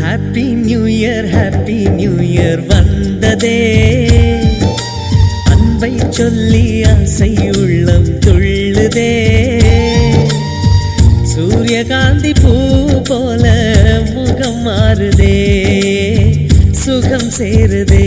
Happy new year வந்ததே, அன்பை சொல்லி ஆசை உள்ளம் துள்ளுதே. சூரியகாந்தி பூ போல முகம் மாறுதே, சுகம் சேருதே.